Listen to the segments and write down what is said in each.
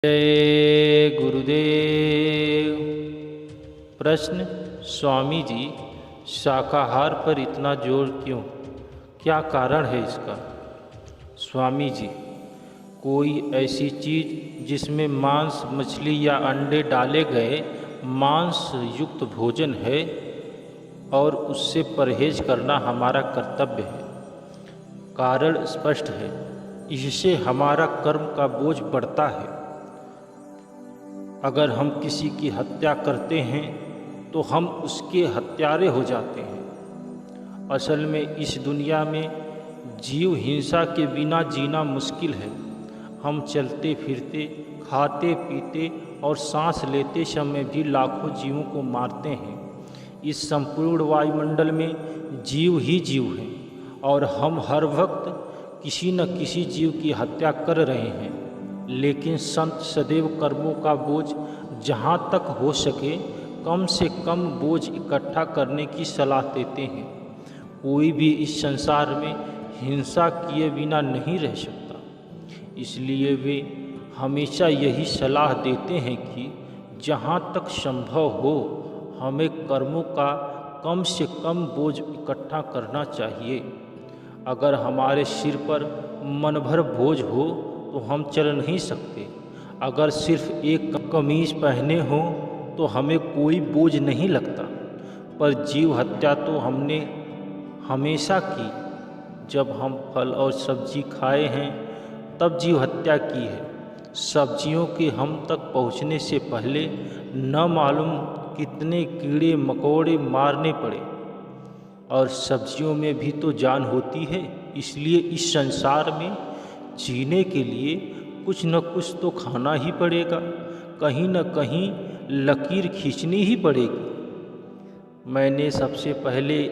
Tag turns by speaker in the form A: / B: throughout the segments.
A: जय गुरुदेव। प्रश्न: स्वामी जी, शाकाहार पर इतना जोर क्यों? क्या कारण है इसका? स्वामी जी, कोई ऐसी चीज़ जिसमें मांस, मछली या अंडे डाले गए मांस युक्त भोजन है और उससे परहेज करना हमारा कर्तव्य है। कारण स्पष्ट है, इससे हमारा कर्म का बोझ बढ़ता है। अगर हम किसी की हत्या करते हैं तो हम उसके हत्यारे हो जाते हैं। असल में इस दुनिया में जीव हिंसा के बिना जीना मुश्किल है। हम चलते फिरते, खाते पीते और सांस लेते समय भी लाखों जीवों को मारते हैं। इस संपूर्ण वायुमंडल में जीव ही जीव हैं और हम हर वक्त किसी न किसी जीव की हत्या कर रहे हैं। लेकिन संत सदैव कर्मों का बोझ जहाँ तक हो सके कम से कम बोझ इकट्ठा करने की सलाह देते हैं। कोई भी इस संसार में हिंसा किए बिना नहीं रह सकता, इसलिए वे हमेशा यही सलाह देते हैं कि जहाँ तक संभव हो हमें कर्मों का कम से कम बोझ इकट्ठा करना चाहिए। अगर हमारे सिर पर मन भर बोझ हो तो हम चल नहीं सकते। अगर सिर्फ एक कमीज पहने हो तो हमें कोई बोझ नहीं लगता। पर जीव हत्या तो हमने हमेशा की। जब हम फल और सब्जी खाए हैं तब जीव हत्या की है। सब्जियों के हम तक पहुंचने से पहले न मालूम कितने कीड़े मकोड़े मारने पड़े। और सब्जियों में भी तो जान होती है, इसलिए इस संसार में जीने के लिए कुछ न कुछ तो खाना ही पड़ेगा। कहीं न कहीं लकीर खींचनी ही पड़ेगी। मैंने सबसे पहले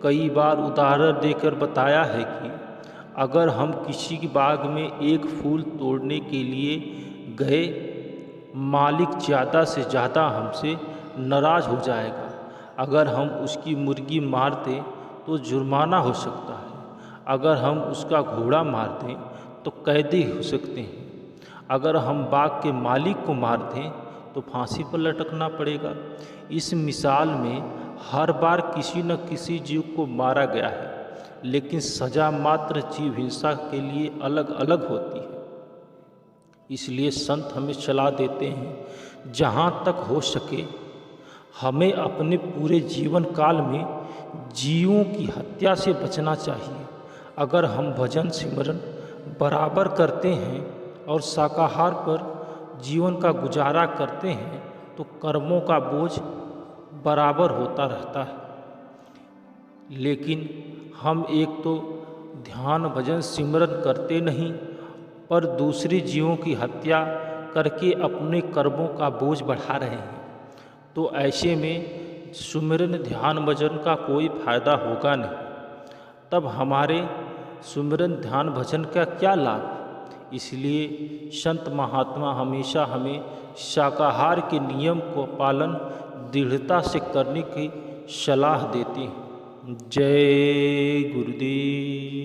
A: कई बार उदाहरण देकर बताया है कि अगर हम किसी बाग में एक फूल तोड़ने के लिए गए, मालिक ज़्यादा से ज़्यादा हमसे नाराज़ हो जाएगा। अगर हम उसकी मुर्गी मार दें तो जुर्माना हो सकता है। अगर हम उसका घोड़ा मार दें तो कैदी हो सकते हैं। अगर हम बाग के मालिक को मार दें तो फांसी पर लटकना पड़ेगा। इस मिसाल में हर बार किसी न किसी जीव को मारा गया है, लेकिन सज़ा मात्र जीव हिंसा के लिए अलग अलग होती है। इसलिए संत हमें सलाह देते हैं, जहाँ तक हो सके हमें अपने पूरे जीवन काल में जीवों की हत्या से बचना चाहिए। अगर हम भजन सिमरन बराबर करते हैं और शाकाहार पर जीवन का गुजारा करते हैं तो कर्मों का बोझ बराबर होता रहता है। लेकिन हम एक तो ध्यान भजन सिमरन करते नहीं, पर दूसरे जीवों की हत्या करके अपने कर्मों का बोझ बढ़ा रहे हैं। तो ऐसे में सुमिरन ध्यान भजन का कोई फायदा होगा नहीं। तब हमारे सुमिरन ध्यान भजन का क्या लाभ? इसलिए संत महात्मा हमेशा हमें शाकाहार के नियम को पालन दृढ़ता से करने की सलाह देते हैं। जय गुरुदेव।